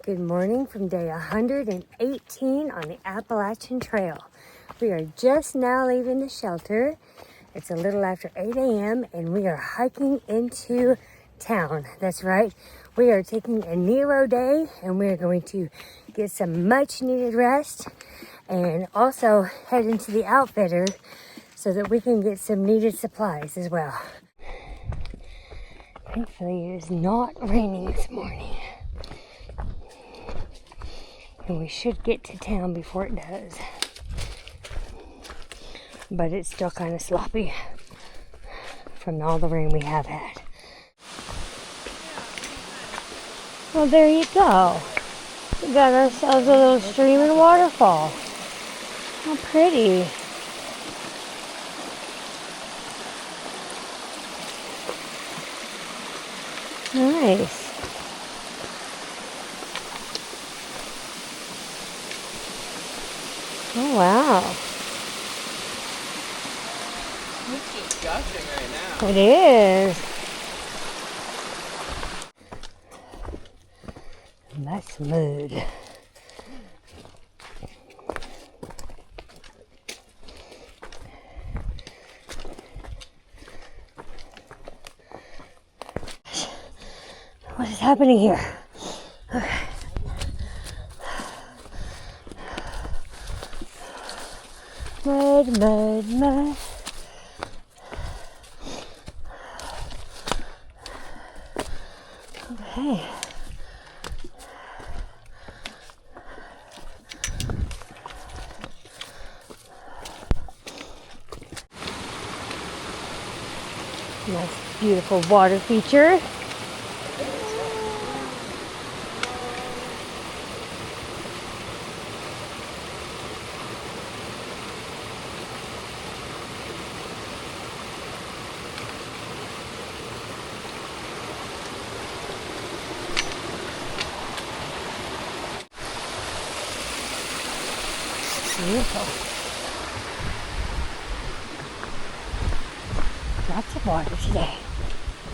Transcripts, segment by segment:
Good morning from day 118 on the Appalachian Trail. We are just now leaving the shelter. It's a little after 8 a.m. and we are hiking into town. That's right. We are taking a Nero day and we are going to get some much needed rest and also head into the outfitter so that we can get some needed supplies as well. Thankfully it is not raining this morning. And we should get to town before it does. But it's still kind of sloppy from all the rain we have had. Well, there you go. We got ourselves a little stream and waterfall. How pretty. Nice. Oh, wow. It's just gushing right now. It is. That's mood. What is happening here? Okay. Mud, mud, mud. Okay. Nice, beautiful water feature. Beautiful. Lots of water today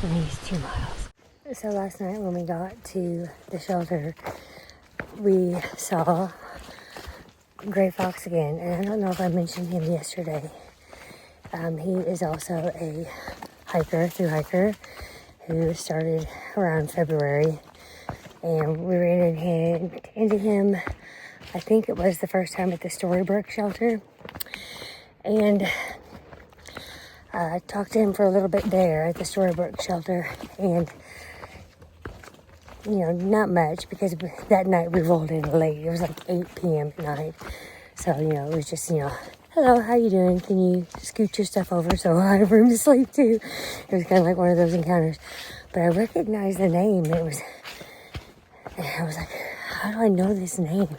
in these 2 miles. So last night when we got to the shelter, we saw gray fox again. And I don't know if I mentioned him yesterday. He is also a hiker, Thru-Hiker, who started around February. And we ran into him, I think it was the first time at the Storybook shelter. And I talked to him for a little bit there at the Storybook shelter. And, you know, not much because that night we rolled in late. It was like 8 p.m. at night. So, you know, it was just, you know, hello, how you doing? Can you scoot your stuff over so I have room to sleep too? It was kind of like one of those encounters. But I recognized the name. I was like, how do I know this name?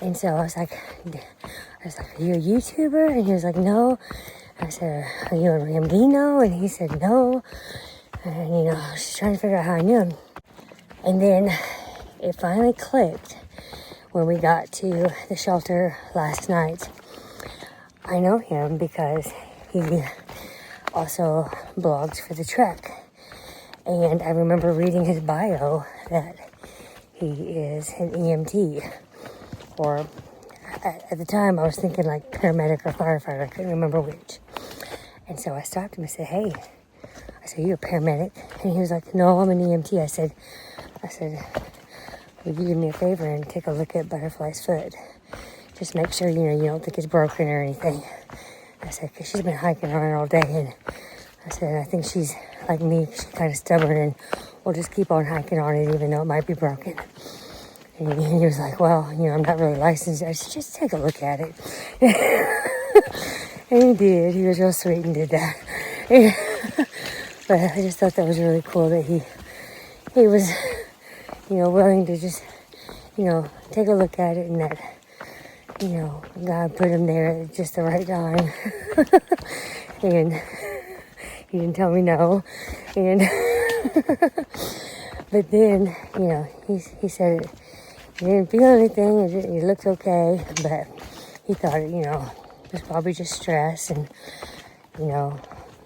And so I was like, are you a YouTuber? And he was like, no. I said, are you a Rambino? And he said, no. And, you know, I was just trying to figure out how I knew him. And then it finally clicked when we got to the shelter last night. I know him because he also blogs for the trek. And I remember reading his bio that he is an EMT. Or at the time I was thinking like paramedic or firefighter. I couldn't remember which. And so I stopped him and said, hey, you're a paramedic? And he was like, no, I'm an EMT. I said, would you do me a favor and take a look at Butterfly's foot? Just make sure, you know, you don't think it's broken or anything. I said, because she's been hiking on it all day. And I said, I think she's like me. She's kind of stubborn and we'll just keep on hiking on it even though it might be broken. And he was like, well, you know, I'm not really licensed. I said, just take a look at it. And he did. He was real sweet and did that. But I just thought that was really cool that he was, you know, willing to just, you know, take a look at it and that, you know, God put him there at just the right time. And he didn't tell me no. And but then, you know, he said he didn't feel anything. It looked okay, but he thought, you know, it was probably just stress and, you know,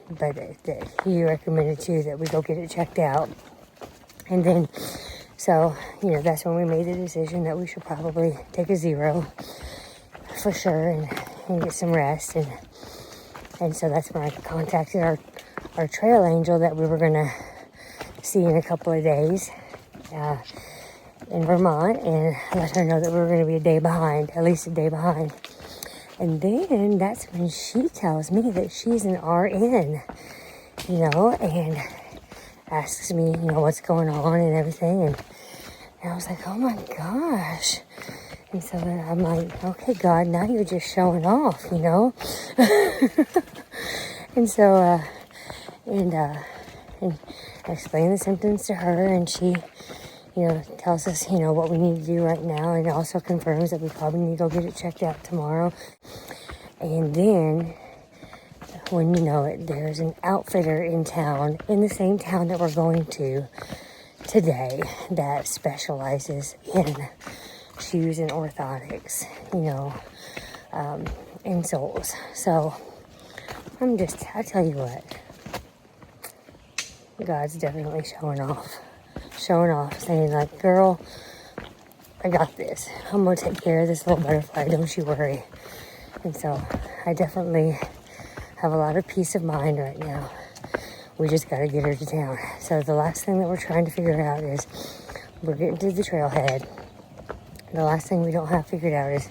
but he recommended too that we go get it checked out. And then So, you know, that's when we made the decision that we should probably take a 0 for sure and get some rest. And so that's when I contacted our trail angel that we were going to see in a couple of days in Vermont, and let her know that we were going to be a day behind, at least a day behind. And then that's when she tells me that she's an RN, you know, and asks me, you know, what's going on and everything. And I was like, oh my gosh. And so then I'm like, okay, God, now you're just showing off, you know? And so, and I explained the symptoms to her, and she, you know, tells us, you know, what we need to do right now, and also confirms that we probably need to go get it checked out tomorrow. And then, when you know it, there's an outfitter in town, in the same town that we're going to today, that specializes in shoes and orthotics, you know, insoles. So, I tell you what, God's definitely showing off, saying like, girl, I got this. I'm going to take care of this little butterfly, don't you worry. And so I definitely have a lot of peace of mind right now. We just got to get her to town. So the last thing that we're trying to figure out is we're getting to the trailhead. The last thing we don't have figured out is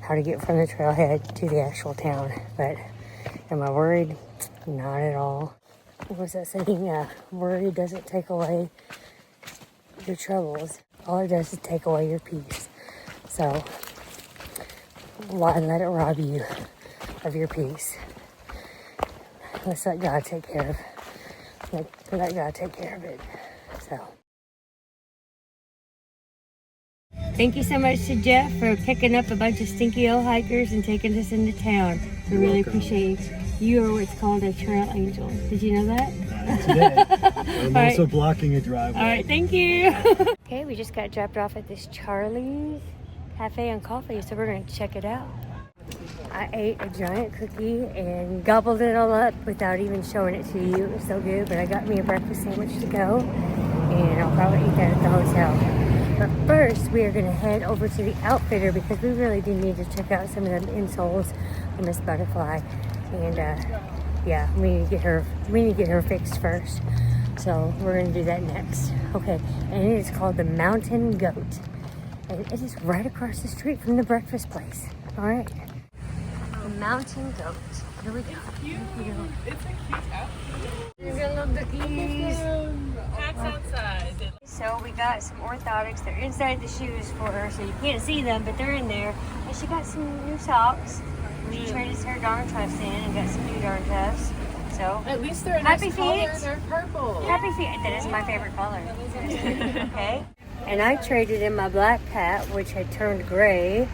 how to get from the trailhead to the actual town. But am I worried? Not at all. What was that saying? Worry doesn't take away your troubles. All it does is take away your peace. So why let it rob you of your peace? Let's let God take care of. Let God take care of it. So. Thank you so much to Jeff for picking up a bunch of stinky old hikers and taking us into town. We really appreciate it. You are what's called a trail angel. Did you know that? Today. I'm also blocking a driveway. All right, thank you. Okay, we just got dropped off at this Charlie's Cafe and Coffee, so we're going to check it out. I ate a giant cookie and gobbled it all up without even showing it to you. It was so good, but I got me a breakfast sandwich to go, and I'll probably eat that at the hotel. But first, we are going to head over to the outfitter because we really do need to check out some of them insoles for Miss Butterfly. And yeah, we need to get her fixed first. So we're going to do that next. Okay, and it is called the Mountain Goat. And it is right across the street from the breakfast place. All right. The Mountain Goat. Here we go. It's cute. It's a cute outfit. Here's your little cookies. Hats outside. So we got some orthotics. They're inside the shoes for her, so you can't see them, but they're in there. And she got some new socks. We traded her darn tufts in and got some new darn tufts. So At least they're a happy nice color. feet. They're purple. Happy feet. That is my favorite color. Okay. And I traded in my black hat, which had turned gray,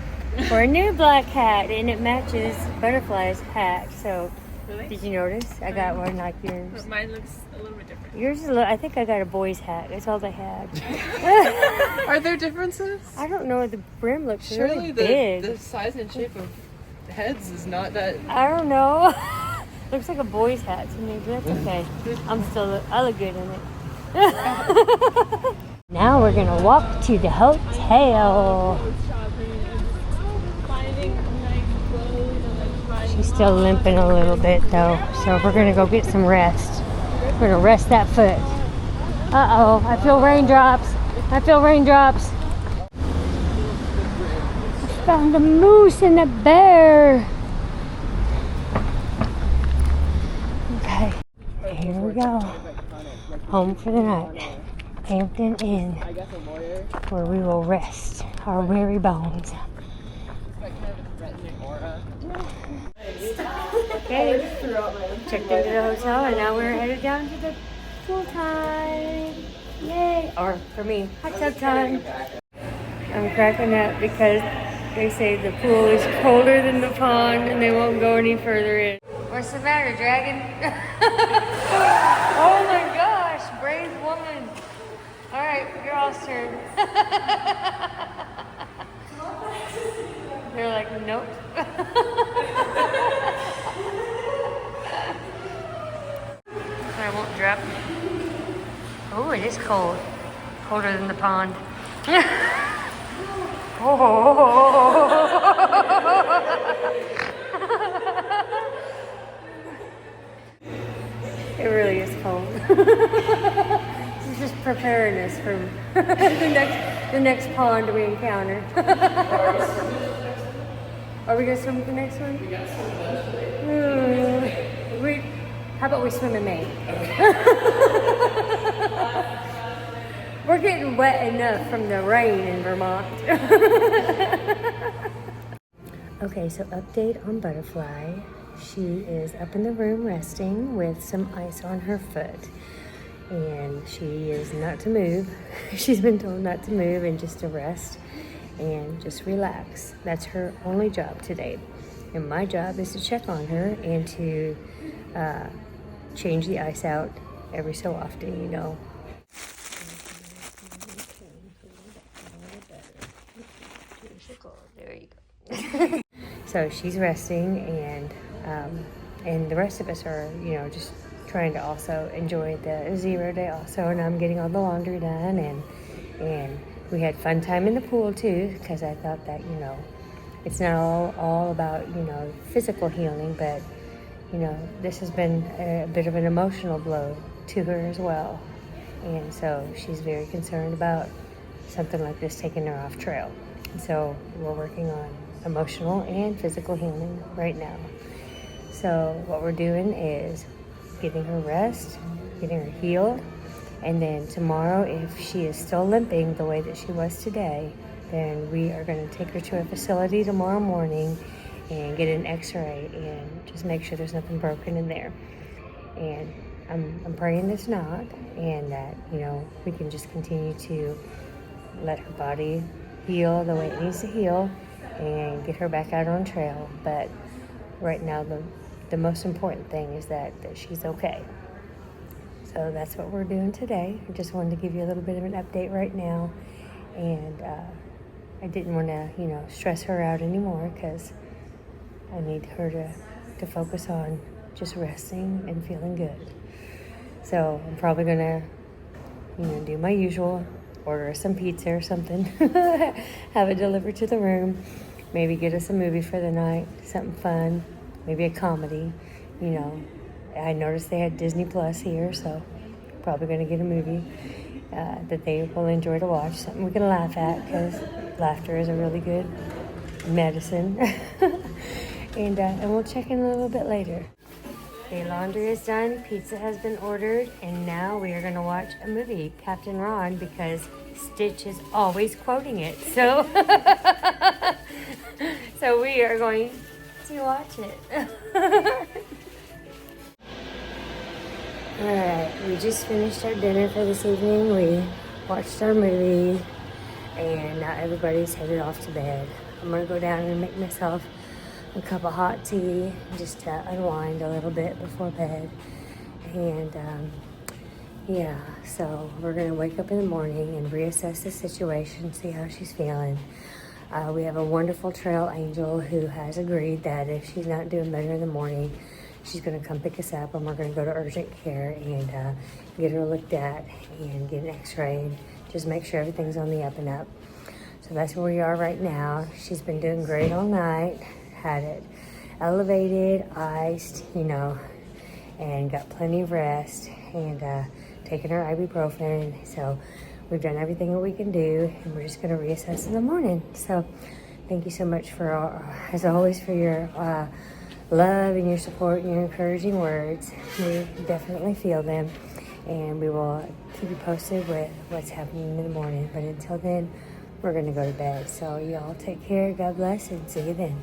for a new black hat, and it matches Butterfly's hat. So, Really? did you notice? I got one like yours. But mine looks a little bit different. Yours is I think I got a boy's hat. That's all they had. Are there differences? I don't know. The brim looks Surely really big. the size and shape of heads is not that. I don't know. Looks like a boy's hat to me, but that's okay. I look good in it. Now we're gonna walk to the hotel. She's still limping a little bit though, so we're gonna go get some rest. We're gonna rest that foot. Uh-oh, I feel raindrops. I found a moose and a bear. Okay, here we go. Home for the night. Hampton Inn, where we will rest our weary bones. Okay, checked into the hotel, and now we're headed down to the pool time. Yay! Or for me, hot tub time. I'm cracking up because they say the pool is colder than the pond and they won't go any further in. What's the matter, dragon? Oh my gosh, brave woman. All right, your all's turn. They're like, nope. I won't drop. Oh, it is cold. colder than the pond. Oh. It really is cold. This is just preparing us for the next pond we encounter. Are we gonna swim with the next one? We got swim eventually. How about we swim in Maine? We're getting wet enough from the rain in Vermont. Okay, so update on Butterfly. She is up in the room resting with some ice on her foot. And she is not to move. She's been told not to move and just to rest and just relax. That's her only job today. And my job is to check on her and to change the ice out every so often, you know. There you go. So she's resting, and the rest of us are, you know, just trying to also enjoy the 0 day also. And I'm getting all the laundry done, and we had fun time in the pool too, because I thought that, you know, it's not all about, you know, physical healing, but, you know, this has been a bit of an emotional blow to her as well. And so she's very concerned about something like this taking her off trail. And so we're working on emotional and physical healing right now. So what we're doing is getting her rest, getting her healed, and then tomorrow, if she is still limping the way that she was today, then we are going to take her to a facility tomorrow morning and get an x-ray and just make sure there's nothing broken in there. And I'm praying it's not, and that, you know, we can just continue to let her body heal the way it needs to heal and get her back out on trail. But right now, the most important thing is that she's okay. So that's what we're doing today. I just wanted to give you a little bit of an update right now. And I didn't want to, you know, stress her out anymore, because I need her to focus on just resting and feeling good. So I'm probably going to, you know, do my usual, order some pizza or something, have it delivered to the room, maybe get us a movie for the night, something fun, maybe a comedy, you know. I noticed they had Disney Plus here, so probably going to get a movie that they will enjoy to watch, something we can laugh at, because laughter is a really good medicine. And we'll check in a little bit later. Okay, laundry is done, pizza has been ordered, and now we are going to watch a movie, Captain Ron, because Stitch is always quoting it. So, so we are going to watch it. Alright, we just finished our dinner for this evening. We watched our movie, and now everybody's headed off to bed. I'm going to go down and make myself a cup of hot tea just to unwind a little bit before bed. And yeah, so we're going to wake up in the morning and reassess the situation, see how she's feeling. We have a wonderful trail angel who has agreed that if she's not doing better in the morning, she's going to come pick us up, and we're going to go to urgent care and get her looked at and get an x-ray and just make sure everything's on the up and up. So that's where we are right now. She's been doing great all night, had it elevated, iced, you know, and got plenty of rest, and taking her ibuprofen. So we've done everything that we can do, and we're just going to reassess in the morning. So thank you so much for, as always, for your love and your support and your encouraging words. We definitely feel them, and we will keep you posted with what's happening in the morning. But until then, we're going to go to bed. So y'all take care, God bless, and see you then.